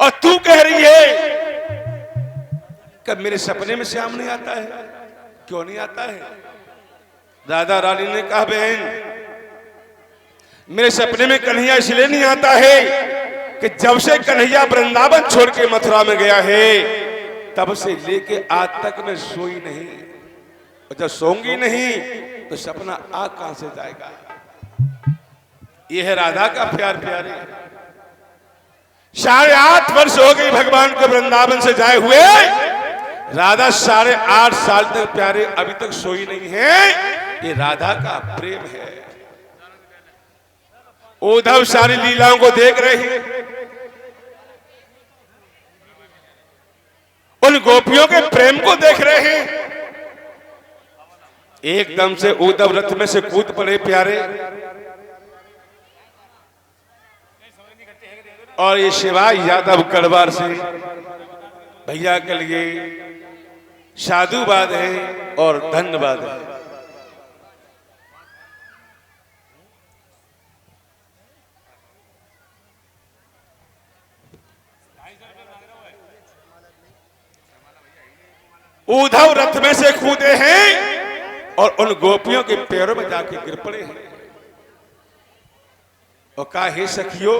और तू कह रही है कि मेरे सपने में श्याम नहीं आता है। क्यों नहीं आता है? राधा रानी ने कहा, बहन मेरे सपने में कन्हैया इसलिए नहीं आता है कि जब से कन्हैया वृंदावन छोड़ के मथुरा में गया है तब से लेके आज तक मैं सोई नहीं, और जब सोऊंगी नहीं तो सपना आ कहां से जाएगा। यह है राधा का प्यार। प्यारे 8.5 वर्ष हो गई भगवान को वृंदावन से जाए हुए। राधा 8.5 साल तक प्यारे अभी तक सोई नहीं है। ये राधा का प्रेम है। उद्धव सारी लीलाओं को देख रहे हैं, उन गोपियों के प्रेम को देख रहे हैं। एकदम से उद्धव रथ में से कूद पड़े प्यारे, और ये शिवाय यादव कड़वार से भैया के लिए साधुवाद है और धन्यवाद है। उद्धव रथ में से कूदे हैं और उन गोपियों के पैरों में जाके गिर पड़े हैं और कहा, हे सखियों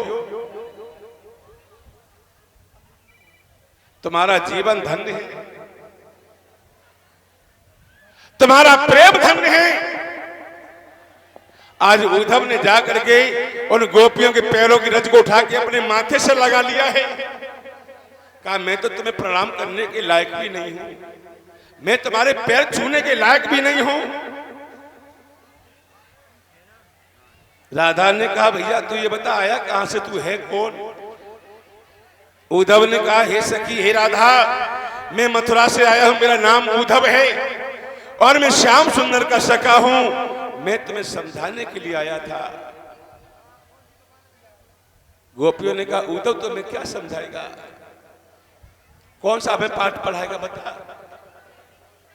तुम्हारा जीवन धन्य है, तुम्हारा प्रेम धन्य है। आज उद्धव ने जाकर के उन गोपियों के पैरों की रज को उठा के अपने माथे से लगा लिया है। कहा, मैं तो तुम्हें प्रणाम करने के लायक भी नहीं हूं, मैं तुम्हारे पैर छूने के लायक भी नहीं हूं। राधा ने कहा, भैया तू ये बता आया कहां से, तू है कौन? उद्धव ने कहा, हे सखी, हे राधा, मैं मथुरा से आया हूं, मेरा नाम उद्धव है और मैं श्याम सुंदर का सखा हूं। मैं तुम्हें समझाने के लिए आया था। गोपियों ने कहा, उद्धव तुम्हें क्या समझाएगा, कौन सा हमें पाठ पढ़ाएगा, बता।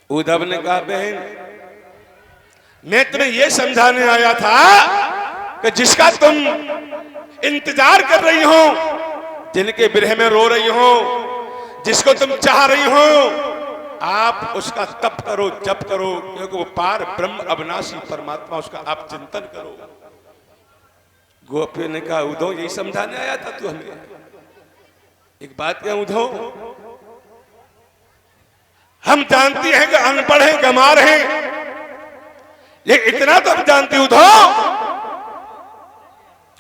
उद्धव ने कहा, बहन मैं तुम्हें यह समझाने आया था कि जिसका तुम इंतजार कर रही हो, जिनके बिरह में रो रही हो, जिसको तुम चाह रही हो, आप उसका तप करो, जप करो, क्योंकि वो पार ब्रह्म अविनाशी परमात्मा, उसका आप चिंतन करो। गोपियों ने कहा, उद्धव यही समझाने आया था तू हमें? एक बात क्या उद्धव, हम जानती हैं कि अनपढ़ हैं, गंवार हैं, लेकिन इतना तो हम जानती उद्धव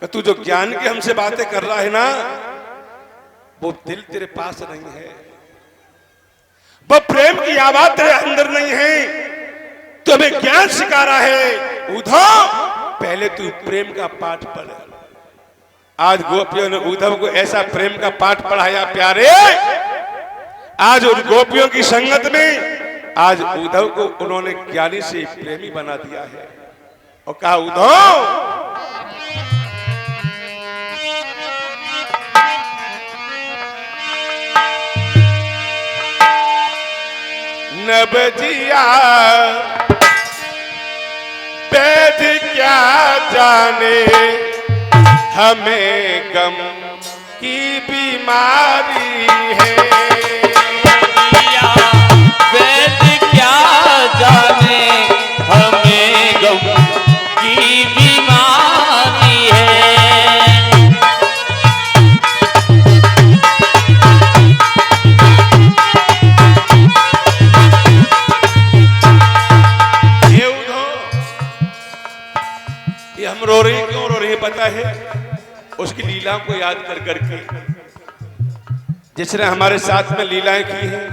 कि तू जो ज्ञान की हमसे बातें कर रहा है ना, वो दिल तेरे पास नहीं है, वो प्रेम की आवाज तेरे अंदर नहीं है, तो हमें ज्ञान सिखा रहा है। उद्धव पहले तू प्रेम का पाठ पढ़। आज गोपियों ने उद्धव को ऐसा प्रेम का पाठ पढ़ाया प्यारे, आज उन गोपियों की संगत में आज उद्धव को उन्होंने ज्ञानी से प्रेमी बना दिया है और कहा, उद्धव नबजिया वैद क्या जाने, हमें गम की बीमारी है। वैद क्या जाने, हमें गम की बीमारी है। ये हम रो रहे, क्यों रो रहे हैं पता है? उसकी लीला को याद कर करके, जिसने हमारे साथ में लीलाएं की हैं,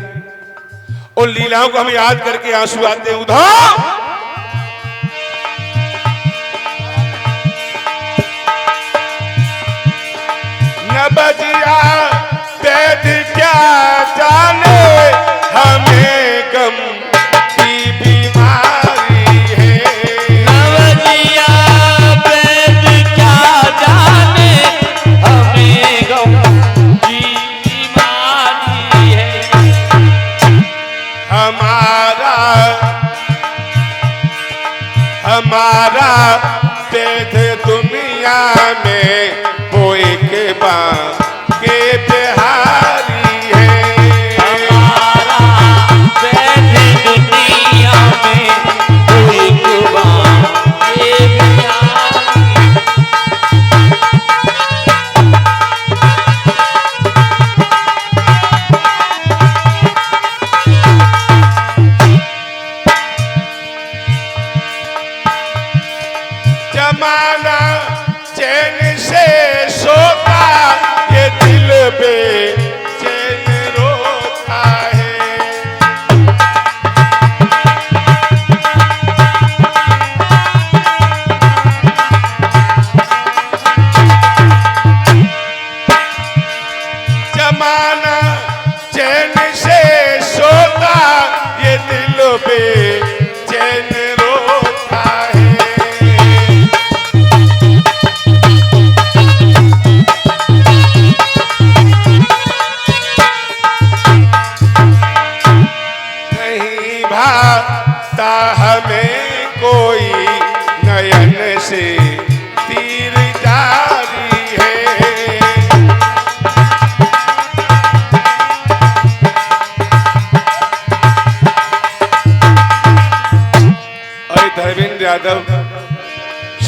उन लीलाओं को हम याद करके आंसू आते हैं। उद्धव न बजिया वैद क्या जाने, हमें गम की बीमारी है। नवजिया वैद क्या जाने, हमें गम की बीमारी है। हमारा वेद दुनिया में वो एक बार के बिहार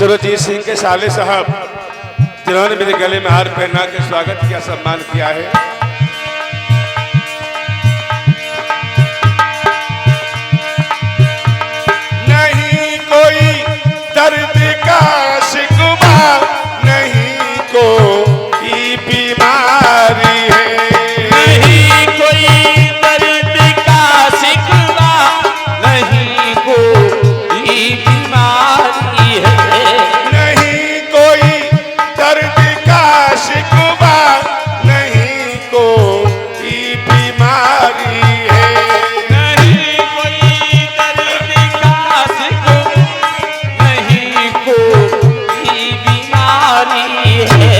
सुरजीत सिंह के साले साहब, जिन्होंने मेरे गले में हार पहना के स्वागत किया, सम्मान किया है। नहीं कोई दर्द का शिकवा, नहीं कोई बीमारी है, नहीं कोई दर्द का शिकवा, नहीं कोई बीमारी है, नहीं कोई दर्द का शिकवा, नहीं कोई बीमारी है, नहीं कोई दर्द का शिकवा, नहीं कोई बीमारी है।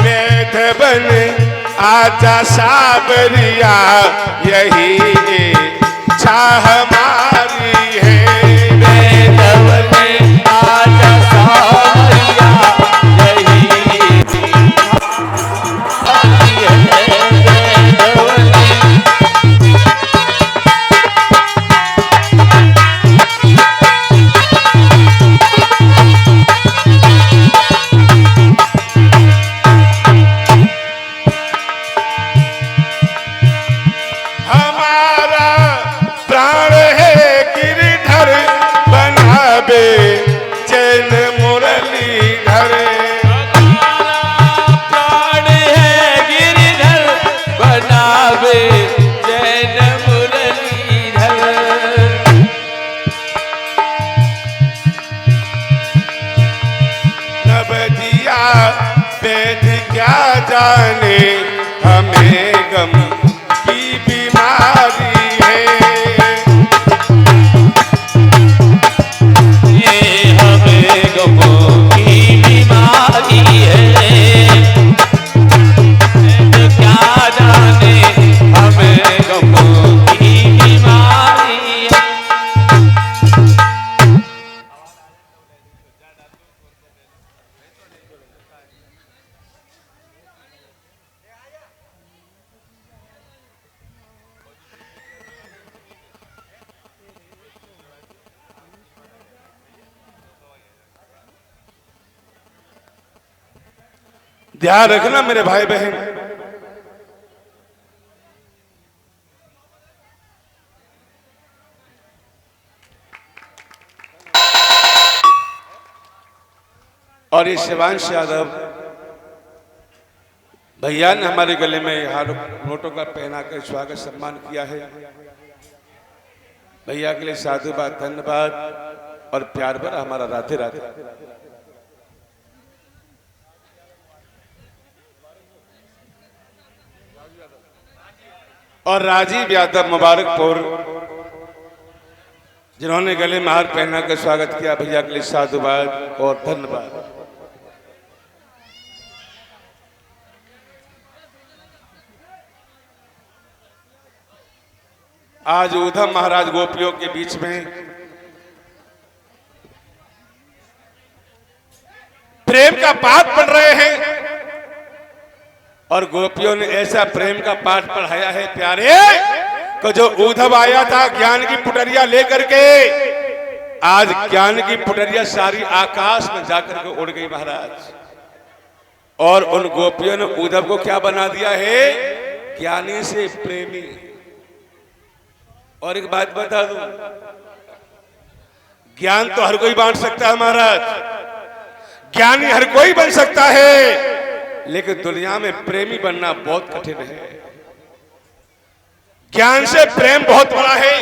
वैध बन आजा साबरिया, यही इच्छा हमारी है। आजा सावरिया, यही हमारा प्राण है गिरधर, बनावे चैन मुरलीधर। प्राण है गिरधर, बनावे जैन मुरलीधर। नवजिया वेद क्या जाने, हमें गम की बीमारी है। ये हमें गमों की बीमारी है, क्या जाने हमें गमों की बीमारी है। ध्यान रखना मेरे भाई बहन, और ये शिवांश यादव भैया ने हमारे गले में हार नोटों का पहना कर स्वागत सम्मान किया है। भैया के लिए साधुवाद, धन्यवाद और प्यार भरा हमारा राधे राधे। और राजीव यादव मुबारकपुर, जिन्होंने गले में हार पहना कर स्वागत किया, भैया के लिए साधुवाद और धन्यवाद। आज उधम महाराज गोपियों के बीच में प्रेम का पाठ पढ़ रहे हैं, और गोपियों ने ऐसा प्रेम का पाठ पढ़ाया है प्यारे, कि जो उद्धव आया था ज्ञान की पुटरिया लेकर के, आज ज्ञान की पुटरिया सारी आकाश में जाकर के उड़ गई महाराज। और उन गोपियों ने उद्धव को क्या बना दिया है? ज्ञानी से प्रेमी। और एक बात बता दूं, ज्ञान तो हर कोई बांट सकता है महाराज, ज्ञानी हर कोई बन सकता है, लेकिन दुनिया में प्रेमी बनना बहुत कठिन है। ज्ञान से प्रेम बहुत बड़ा है,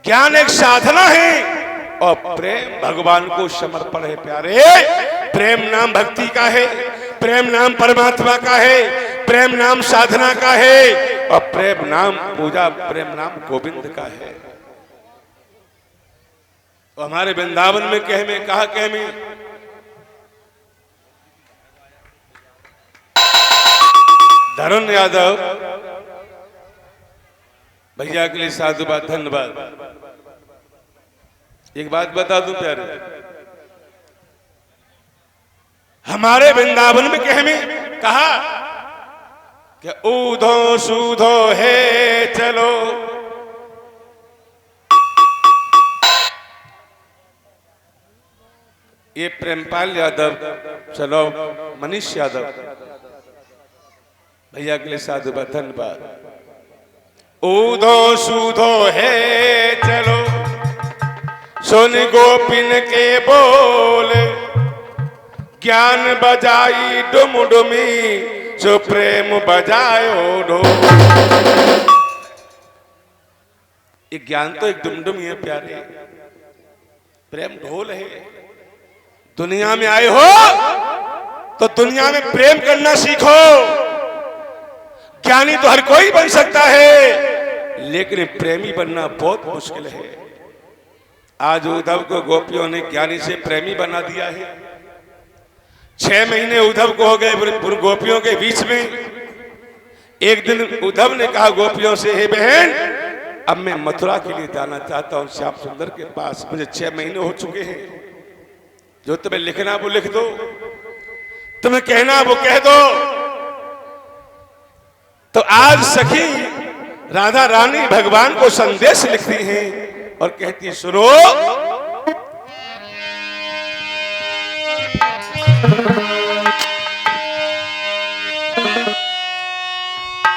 ज्ञान एक साधना है, और प्रेम भगवान को समर्पण है प्यारे। प्रेम नाम भक्ति का है, प्रेम नाम परमात्मा का है, प्रेम नाम साधना का है, और प्रेम नाम पूजा, प्रेम नाम गोविंद का है। तो हमारे वृंदावन में कहा धरुण यादव भैया के लिए साधुवाद, धन्यवाद। एक बात बता दूं प्यारे, हमारे वृंदावन में कहा कि ऊधो सूधो है चलो, ये प्रेमपाल यादव, चलो मनीष यादव भैया के लिए साधु धन्यवाद। ऊधो सूधो है चलो सुन गोपिन के बोल, ज्ञान बजाई डुमडुमी सो प्रेम बजायो ढोल। ये ज्ञान तो एक डुमडुमी है प्यारे, प्रेम ढोल है। दुनिया में आए हो तो दुनिया में प्रेम करना सीखो। ज्ञानी तो हर कोई बन सकता है, लेकिन प्रेमी बनना बहुत मुश्किल है। आज उद्धव को गोपियों ने ज्ञानी से प्रेमी बना दिया है। 6 महीने उद्धव को हो गए गोपियों के बीच में। एक दिन उद्धव ने कहा गोपियों से, हे बहन, अब मैं मथुरा के लिए जाना चाहता हूं श्याम सुंदर के पास। मुझे 6 महीने हो चुके हैं। जो तुम्हें लिखना वो लिख दो, तुम्हें कहना वो कह दो। तो आज सखी राधा रानी भगवान को संदेश लिखती हैं और कहती है, सुनो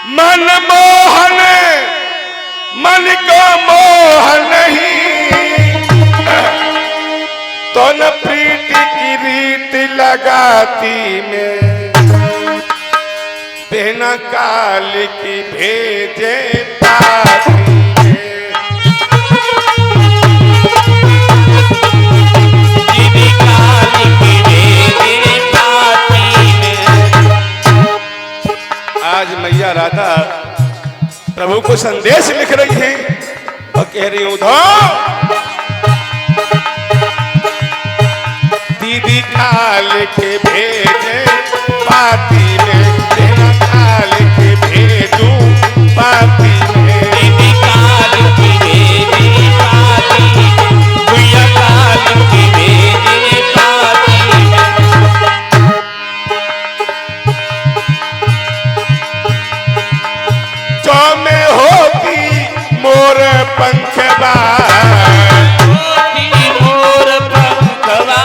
मन मोहन मन को मोह नहीं, तो न प्रीति की रीत लगाती में, बिना काल की भेजे पाती में। बिना काल की भेजे पाती में। आज मैया राधा प्रभु को संदेश लिख रही हैं और कह रही हूं, दीदी काल के भेजे पाती में, बिना काल के भेजू पाती में। दीदी काल की भेजे पाती में, भैया काल की भेजे पाती में। जो में होती मोर पंखवा, होती मोर पंखवा।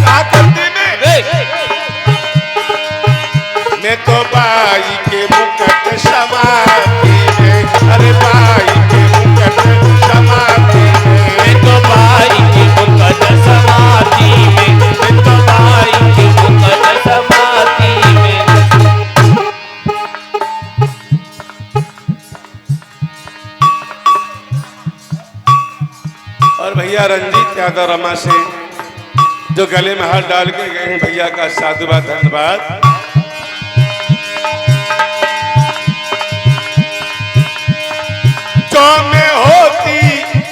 क्या करती मैं तो बाई के मुकट समाती में, अरे बाई के मुकट समाती में। मैं तो बाई के मुकट समाती में, मैं तो बाई के मुकट समाती में। और भैया रंजीत यादव रमा से जो गले में हाथ डाल के गए हैं, भैया का साधुवाद धन्यवाद। जो में होती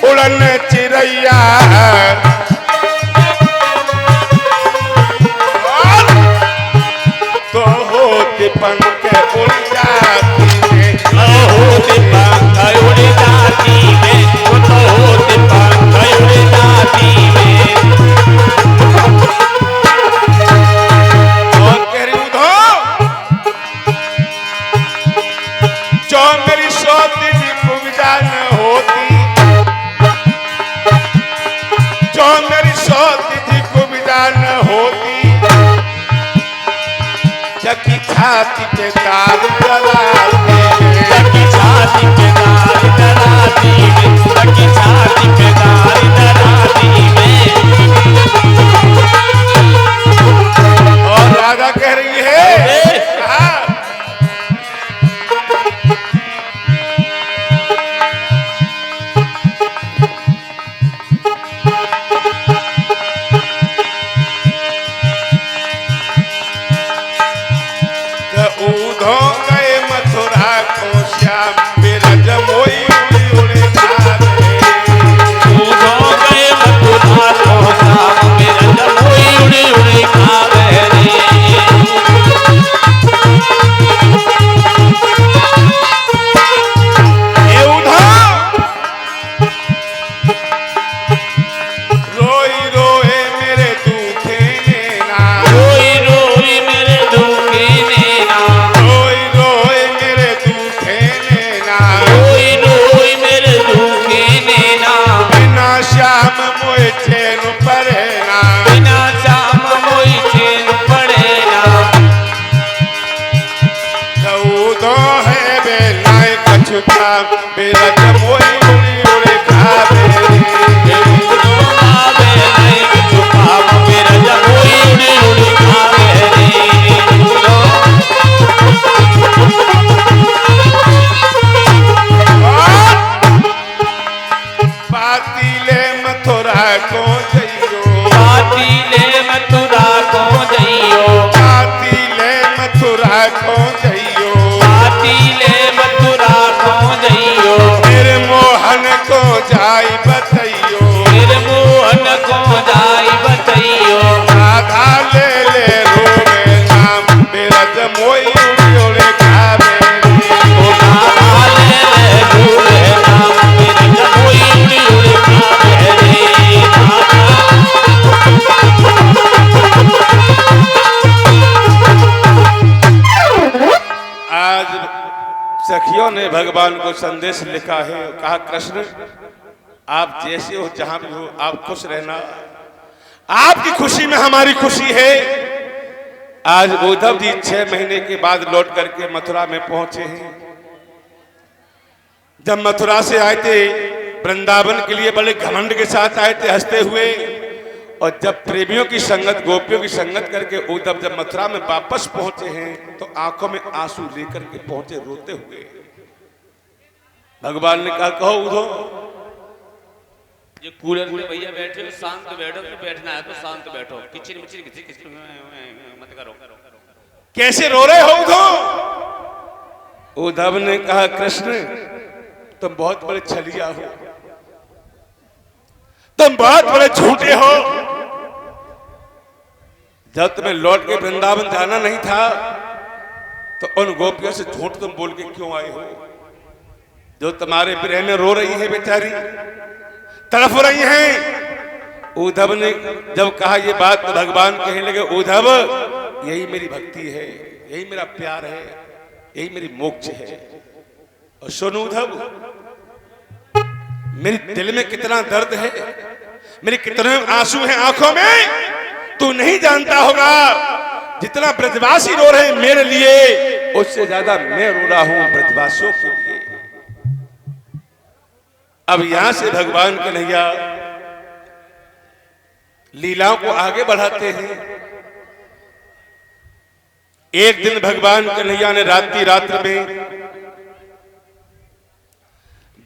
उड़न चिड़ैया, तो होती पंख उड़ जाती में, होते पंख उड़ जाती में, वो तो होते पंख उड़ जाती में। और कह रही उधो, जो मेरी सोती की पूजा न होती, जो मेरी सोती की पूजा न होती, जबकि छाती पे तार जलाती में, जबकि छाती पे दाल डराती में, जबकि छाती पे दाल डराती में। और राधा कह रही है, हाँ, ऊधो गए मथुरा को श्याम बिरज सखियों ने भगवान को संदेश लिखा है, कहा कृष्ण आप जैसे हो जहां भी हो आप खुश रहना, आपकी खुशी में हमारी खुशी है। आज उद्धव जी 6 महीने के बाद लौट करके मथुरा में पहुंचे हैं। जब मथुरा से आए थे वृंदावन के लिए बड़े घमंड के साथ आए थे हंसते हुए, और जब प्रेमियों की संगत गोपियों की संगत करके उद्धव जब मथुरा में वापस पहुंचे हैं तो आंखों में आंसू लेकर के पहुंचे रोते हुए। भगवान ने कहा कहो उद्धव, ये कूलर में भैया बैठे हो शांत बैठो, तो बैठना है तो शांत बैठो, किचिर मिचिर किसी किसी मत करो। कैसे रो रहे हो उद्धव? उद्धव ने कहा कृष्ण तुम बहुत बड़े छलिया हो, तुम बहुत बड़े झूठे हो। जब तुम्हें लौट के वृंदावन जाना नहीं था तो उन गोपियों से झूठ तुम बोल के क्यों आए हो, जो तुम्हारे प्रेम में रो रही है, बेचारी तड़फ रही हैं। उद्धव ने जब कहा ये बात तो भगवान कहने लगे उद्धव यही मेरी भक्ति है, यही मेरा प्यार है, यही मेरी मोक्ष है। और सुन उद्धव, मेरे दिल में कितना दर्द है, मेरे कितने आंसू हैं आंखों में, तू नहीं जानता होगा। जितना ब्रजवासी रो रहे हैं मेरे लिए, उससे ज्यादा मैं रो रहा हूं ब्रजवासियों के लिए। अब यहां से भगवान कन्हैया लीलाओं को आगे बढ़ाते हैं। एक दिन भगवान कन्हैया ने रात्रि में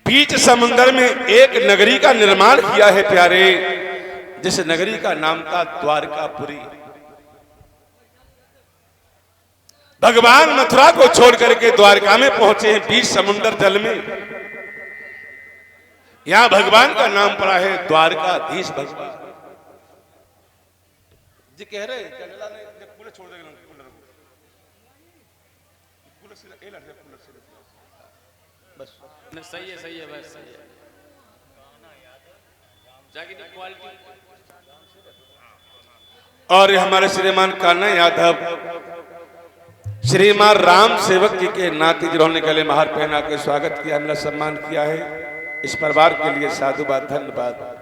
बीच समुद्र में एक नगरी का निर्माण किया है प्यारे, जिस नगरी का नाम था द्वारकापुरी। भगवान मथुरा को छोड़ करके द्वारका में पहुंचे हैं बीच समुद्र जल में। यहां भगवान का नाम पड़ा है द्वारकाधीश भगवान जी। कह रहे कूलर छोड़ देगा, बस सही है बस सही है। जाके तो क्वालिटी। और ये हमारे श्रीमान कान्हा यादव श्रीमान राम सेवक जी के नाती जिन्होंने गले महार पहना के स्वागत किया, मेरा सम्मान किया है। इस परिवार के लिए साधुवाद, धन्यवाद।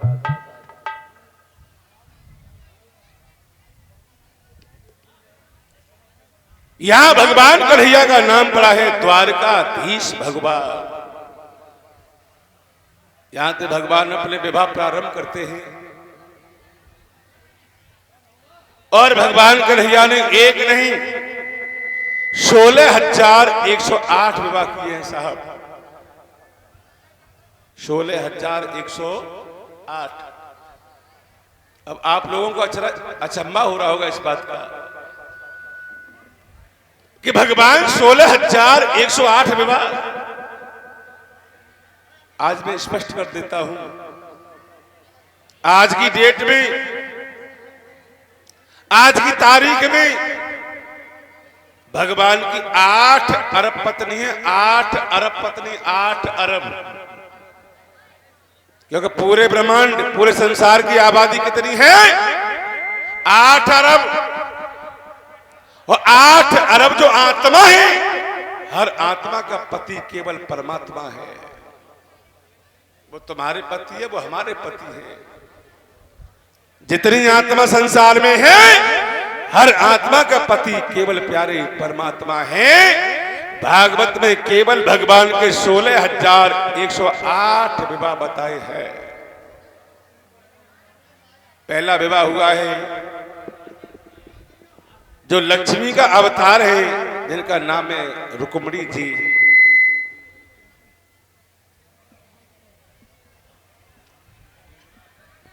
यहां भगवान कन्हैया का नाम पड़ा है द्वारकाधीश भगवान। यहां से भगवान अपने विवाह प्रारंभ करते हैं और भगवान कन्हैया ने एक नहीं 16,108 विवाह किए हैं साहब, 16,108। अब आप लोगों को अचंभा हो रहा होगा इस बात का कि भगवान 16,108 विवाह। आज मैं स्पष्ट कर देता हूं, आज की डेट में, आज की तारीख में भगवान की 8 अरब पत्नी है। 8 अरब पत्नी, 8 अरब, क्योंकि पूरे ब्रह्मांड, पूरे संसार की आबादी कितनी है? 8 अरब। और 8 अरब जो आत्मा है, हर आत्मा का पति केवल परमात्मा है। वो तुम्हारे पति है, वो हमारे पति है। जितनी आत्मा संसार में है, हर आत्मा का पति केवल प्यारे परमात्मा है। भागवत में केवल भगवान के 16,108 विवाह बताए हैं। पहला विवाह हुआ है जो लक्ष्मी का अवतार है, जिनका नाम है रुक्मिणी जी।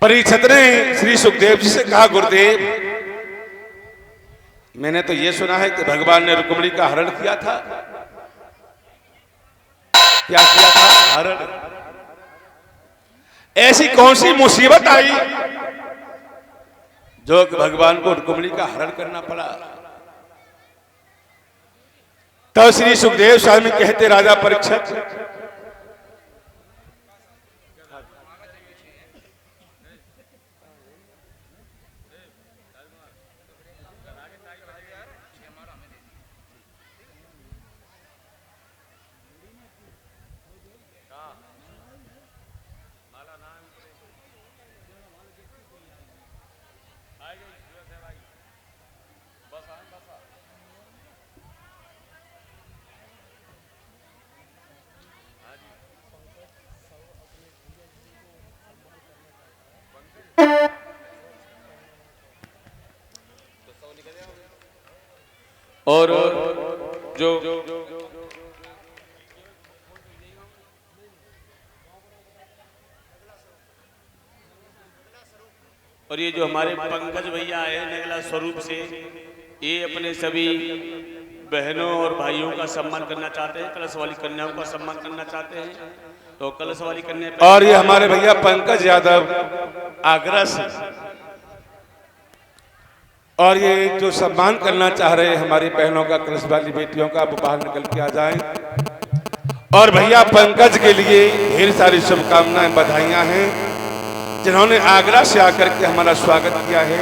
परीक्षित ने श्री सुखदेव जी से कहा गुरुदेव, मैंने तो ये सुना है कि भगवान ने रुक्मिणी का हरण किया था। क्या किया था? हरण। ऐसी कौन सी मुसीबत आई जो भगवान को रुक्मिणी का हरण करना पड़ा? तो श्री सुखदेव स्वामी कहते राजा परीक्षित, और जो और ये जो हमारे पंकज भैया आए नगला स्वरूप से, ये अपने सभी बहनों और भाइयों का सम्मान करना चाहते हैं, कलश वाली कन्याओं का सम्मान करना चाहते हैं। तो कलश वाली कन्या और ये हमारे भैया पंकज यादव आगरा से, और ये जो सम्मान करना चाह रहे हैं हमारी बहनों का, कलश वाली बेटियों का, वो बाहर निकल के आ जाएं। और भैया पंकज के लिए ढेर सारी शुभकामनाएं, बधाइयां हैं, जिन्होंने आगरा से आकर के हमारा स्वागत किया है।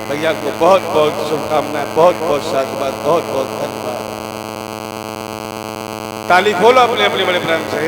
भैया को बहुत बहुत शुभकामनाएं, बहुत बहुत साधुवाद, बहुत बहुत धन्यवाद। ताली खोलो अपने अपने बड़े प्रेम से।